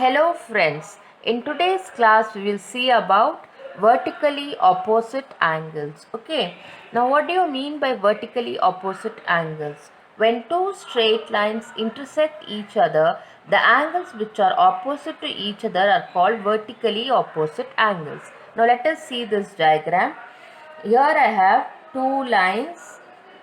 Hello friends, in today's class we will see about vertically opposite angles. Okay, now what do you mean by vertically opposite angles? When two straight lines intersect each other, the angles which are opposite to each other are called vertically opposite angles. Now let us see this diagram. Here I have two lines.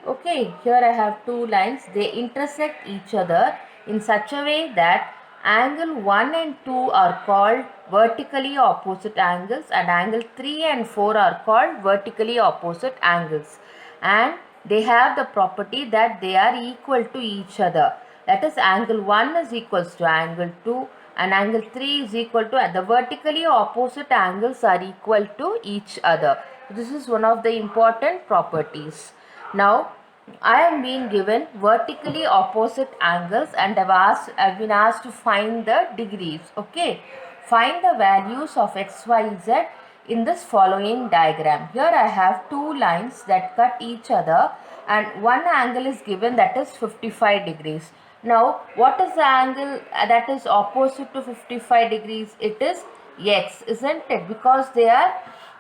Okay, here I have two lines. They intersect each other in such a way that angle 1 and 2 are called vertically opposite angles and angle 3 and 4 are called vertically opposite angles, and they have the property that they are equal to each other. That is, angle 1 is equals to angle 2 and angle 3 is equal to, the vertically opposite angles are equal to each other. This is one of the important properties. Now I am being given vertically opposite angles and I've been asked to find the degrees. Okay, find the values of x, y, z in this following diagram. Here I have two lines that cut each other and one angle is given, that is 55 degrees. Now what is the angle that is opposite to 55 degrees? It is x, isn't it? Because they are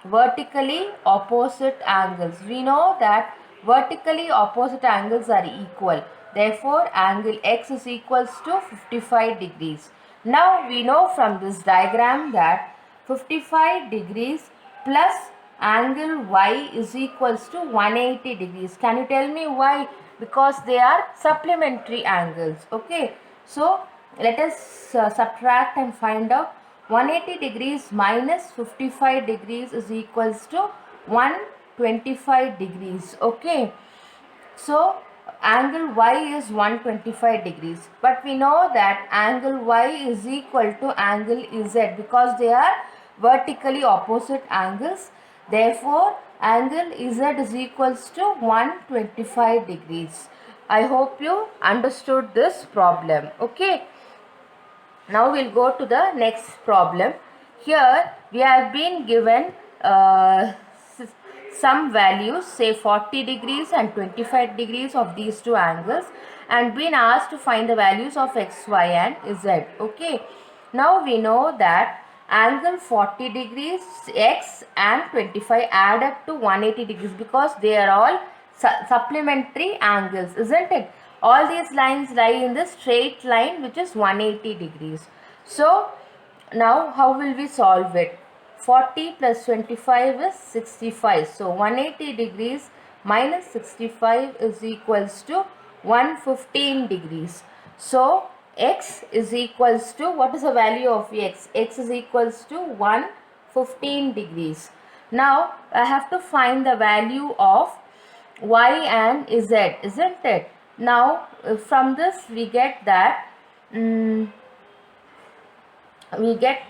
vertically opposite angles. We know that vertically opposite angles are equal. Therefore, angle x is equals to 55 degrees. Now, we know from this diagram that 55 degrees plus angle y is equals to 180 degrees. Can you tell me why? Because they are supplementary angles. Okay. So, let us subtract and find out. 180 degrees minus 55 degrees is equals to 125 degrees. Okay, so angle y is 125 degrees, but we know that angle y is equal to angle z because they are vertically opposite angles. Therefore angle z is equals to 125 degrees. I hope you understood this problem. Okay, now we'll go to the next problem. Here we have been given some values, say 40 degrees and 25 degrees of these two angles, and been asked to find the values of x, y and z. Okay, now we know that angle 40 degrees, x and 25 add up to 180 degrees because they are all supplementary angles, isn't it? All these lines lie in the straight line which is 180 degrees. So now how will we solve it? 40 plus 25 is 65. So 180 degrees minus 65 is equals to 115 degrees. So x is equals to, what is the value of x? X is equals to 115 degrees. Now I have to find the value of y and z, isn't it? Now from this we get that we get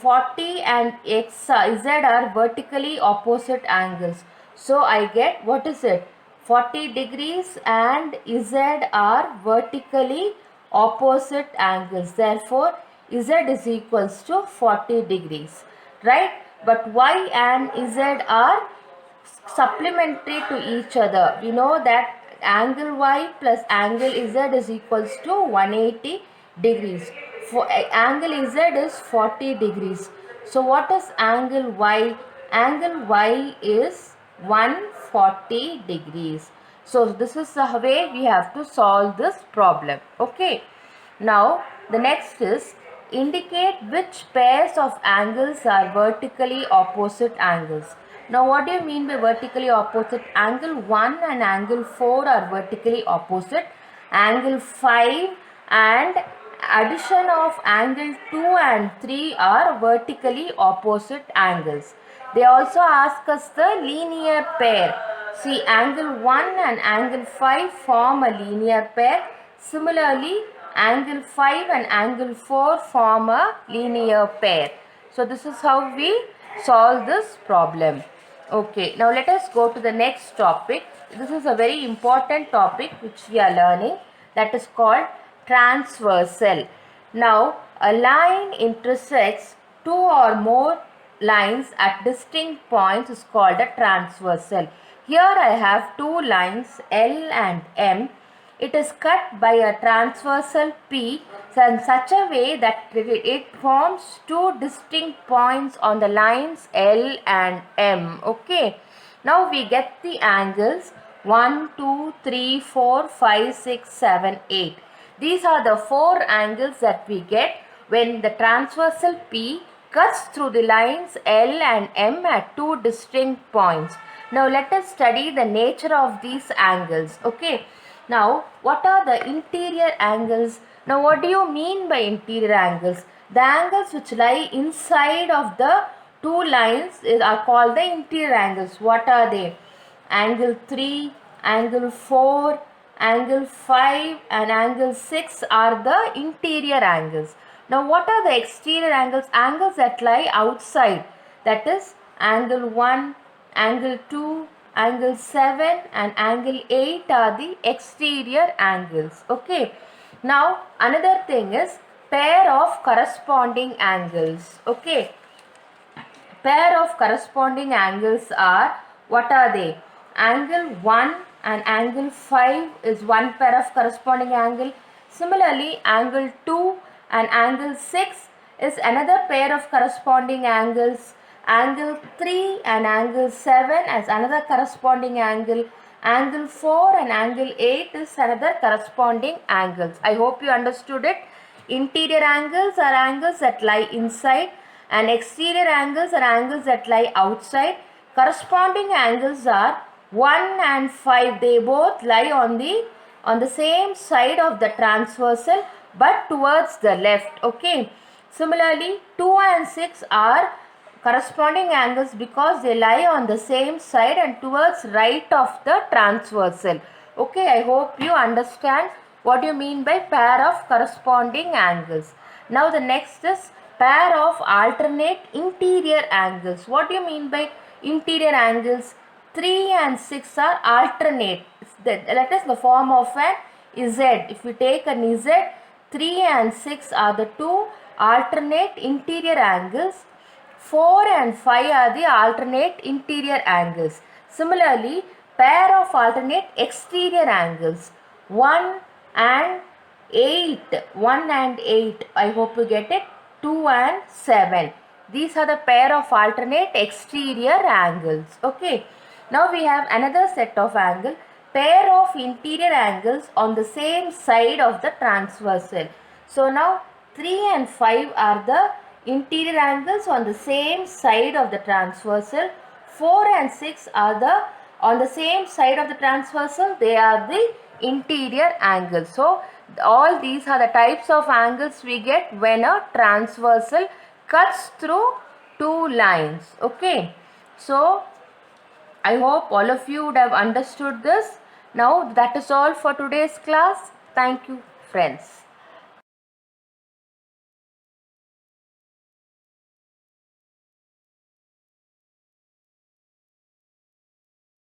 40 and x z are vertically opposite angles. So I get, what is it? 40 degrees and z are vertically opposite angles. Therefore z is equals to 40 degrees, right? But y and z are supplementary to each other. We know that angle y plus angle z is equals to 180 degrees. For angle z is 40 degrees. So what is angle y? Angle y is 140 degrees. So this is the way we have to solve this problem. Okay. Now the next is, indicate which pairs of angles are vertically opposite angles. Now what do you mean by vertically opposite? Angle 1 and angle 4 are vertically opposite. Angle 5 and addition of angle 2 and 3 are vertically opposite angles. They also ask us the linear pair. See, angle 1 and angle 5 form a linear pair. Similarly, angle 5 and angle 4 form a linear pair. So this is how we solve this problem. Okay, now let us go to the next topic. This is a very important topic which we are learning, that is called transversal. Now a line intersects two or more lines at distinct points is called a transversal. Here I have two lines L and M. it is cut by a transversal P in such a way that it forms two distinct points on the lines L and M. Okay. Now we get the angles 1, 2, 3, 4, 5, 6, 7, 8. These are the four angles that we get when the transversal P cuts through the lines L and M at two distinct points. Now let us study the nature of these angles. Okay. Now what are the interior angles? Now what do you mean by interior angles? The angles which lie inside of the two lines are called the interior angles. What are they? Angle 3, angle 4, angle 5 and angle 6 are the interior angles. Now what are the exterior angles? Angles that lie outside, that is angle 1, angle 2, angle 7 and angle 8 are the exterior angles. Okay. Now another thing is pair of corresponding angles. Okay. Pair of corresponding angles are, what are they? Angle 1 and angle 5 is one pair of corresponding angle. Similarly, angle 2 and angle 6 is another pair of corresponding angles. Angle 3 and angle 7 as another corresponding angle. Angle 4 and angle 8 is another corresponding angles. I hope you understood it. Interior angles are angles that lie inside and exterior angles are angles that lie outside. Corresponding angles are 1 and 5. They both lie on the same side of the transversal but towards the left. Okay. Similarly, 2 and 6 are corresponding angles because they lie on the same side and towards right of the transversal. Okay, I hope you understand what you mean by pair of corresponding angles. Now the next is pair of alternate interior angles. What do you mean by interior angles? 3 and 6 are alternate. That is the form of an Z. If you take an Z, 3 and 6 are the two alternate interior angles. 4 and 5 are the alternate interior angles. Similarly, pair of alternate exterior angles 1 and 8. 1 and 8. I hope you get it. 2 and 7. These are the pair of alternate exterior angles. Okay. Now we have another set of angle. Pair of interior angles on the same side of the transversal. So now 3 and 5 are the interior angles on the same side of the transversal. 4 and 6 are on the same side of the transversal. They are the interior angles. So all these are the types of angles we get when a transversal cuts through two lines. Okay. So I hope all of you would have understood this. Now that is all for today's class. Thank you, friends.